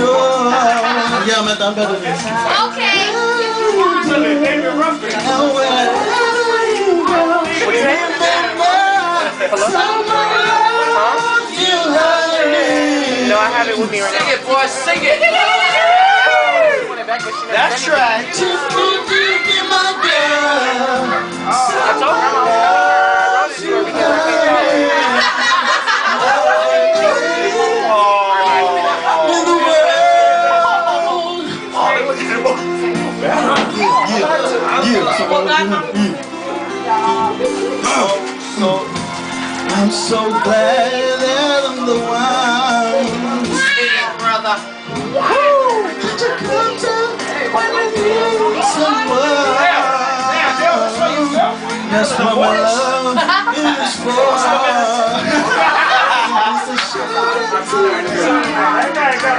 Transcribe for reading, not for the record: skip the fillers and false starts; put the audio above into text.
Yeah, man, I'm better than this. Okay. No, I have it with me right now. Sing it, boy, sing it. That's right. I told Grandma I wrote it to her because I I'm so glad that I'm the one. Sing it, brother. To come to when I need someone. That's what my love is for. It's a shout out to you.